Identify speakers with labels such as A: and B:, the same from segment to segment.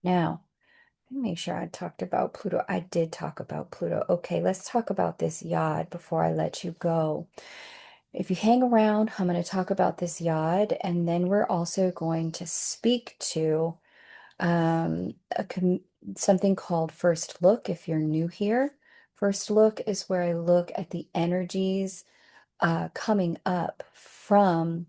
A: Now, let me make sure I talked about Pluto. I did talk about Pluto. Okay, let's talk about this yod before I let you go. If you hang around, I'm going to talk about this yod, and then we're also going to speak to um, a something called First Look if you're new here. First Look is where I look at the energies coming up from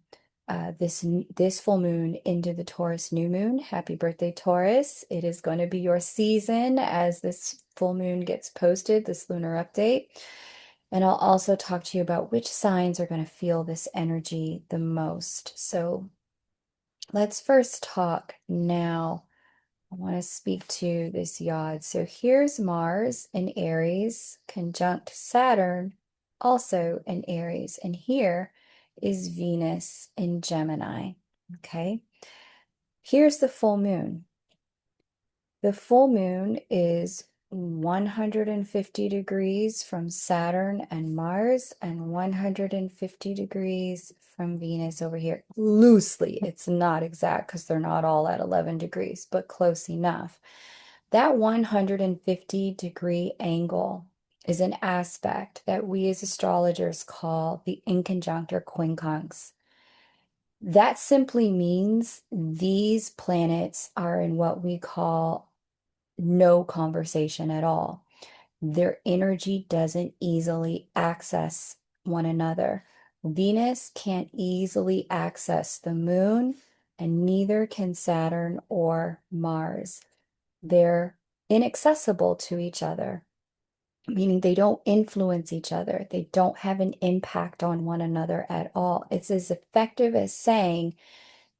A: this full moon into the Taurus new moon. Happy birthday, Taurus. It is going to be your season as this full moon gets posted, this lunar update. And I'll also talk to you about which signs are going to feel this energy the most. So let's first talk now. I want to speak to this yod. So here's Mars in Aries conjunct Saturn, also in Aries. And here is Venus in Gemini. Okay. Here's the full moon. The full moon is 150 degrees from Saturn and Mars and 150 degrees from Venus over here. Loosely, it's not exact because they're not all at 11 degrees, but close enough. That 150-degree angle is an aspect that we as astrologers call the inconjunct or quincunx. That simply means these planets are in what we call no conversation at all. Their energy doesn't easily access one another. Venus can't easily access the moon, and neither can Saturn or Mars. They're inaccessible to each other, meaning they don't influence each other. They don't have an impact on one another at all. It's as effective as saying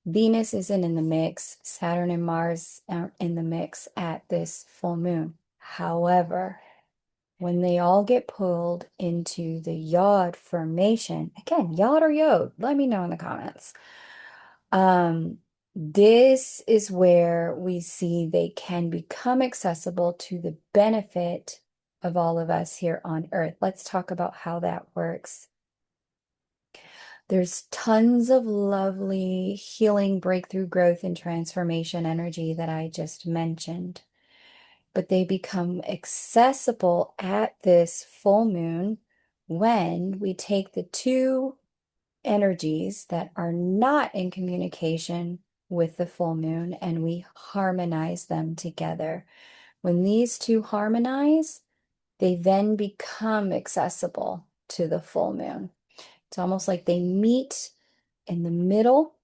A: Venus isn't in the mix, Saturn and Mars aren't in the mix at this full moon. However, when they all get pulled into the yod formation, again, yod or yod, let me know in the comments. Um, this is where we see they can become accessible to the benefit of all of us here on Earth. Let's talk about how that works. There's tons of lovely healing, breakthrough, growth, and transformation energy that I just mentioned, but they become accessible at this full moon when we take the two energies that are not in communication with the full moon and we harmonize them together. When these two harmonize, they then become accessible to the full moon. It's almost like they meet in the middle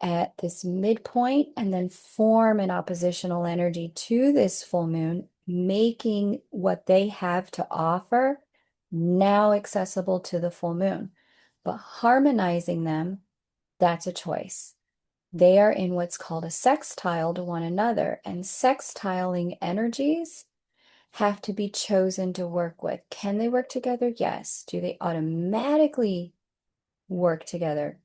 A: at this midpoint and then form an oppositional energy to this full moon, making what they have to offer now accessible to the full moon. But harmonizing them, that's a choice. They are in what's called a sextile to one another, and sextiling energies have to be chosen to work with. Can they work together? Yes. Do they automatically work together?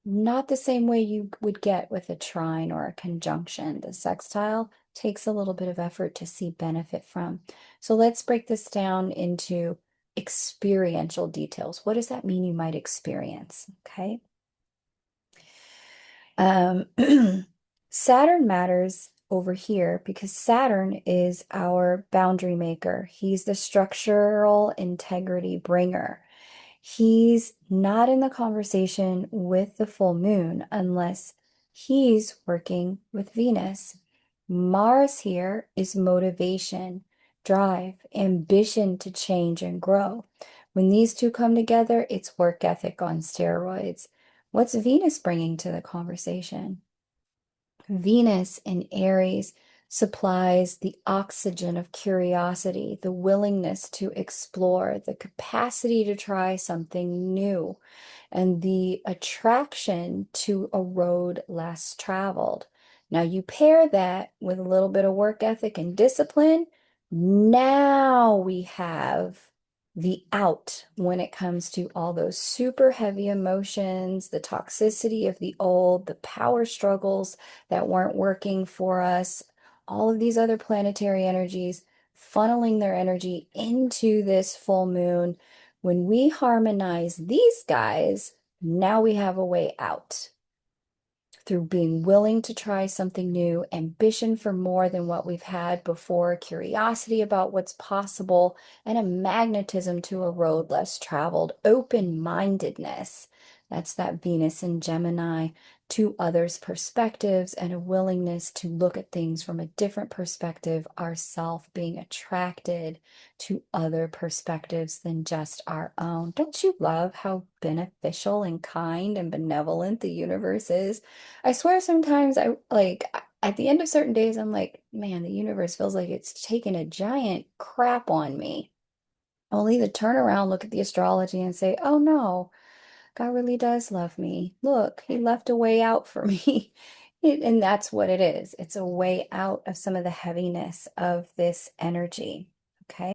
A: Not the same way you would get with a trine or a conjunction. The sextile takes a little bit of effort to see benefit from. So let's break this down into experiential details. What does that mean you might experience? Okay. Um, Saturn matters over here because Saturn is our boundary maker. He's the structural integrity bringer. He's not in the conversation with the full moon unless he's working with Venus. Mars here is motivation, drive, ambition to change and grow. When these two come together, it's work ethic on steroids. What's Venus bringing to the conversation? Venus in Aries supplies the oxygen of curiosity, the willingness to explore, the capacity to try something new, and the attraction to a road less traveled. Now, you pair that with a little bit of work ethic and discipline, now we have the out when it comes to all those super heavy emotions, the toxicity of the old, the power struggles that weren't working for us, all of these other planetary energies funneling their energy into this full moon. When we harmonize these guys, now we have a way out. through being willing to try something new, ambition for more than what we've had before, curiosity about what's possible, and a magnetism to a road less traveled, open-mindedness. That's that Venus in Gemini, to others' perspectives, and a willingness to look at things from a different perspective, ourself being attracted to other perspectives than just our own. Don't you love how beneficial and kind and benevolent the universe is? I swear sometimes I like at the end of certain days, I'm like, man, the universe feels like it's taking a giant crap on me. I'll either turn around, look at the astrology, and say, oh no, God really does love me. Look, he left a way out for me. And that's what it is. It's a way out of some of the heaviness of this energy. Okay.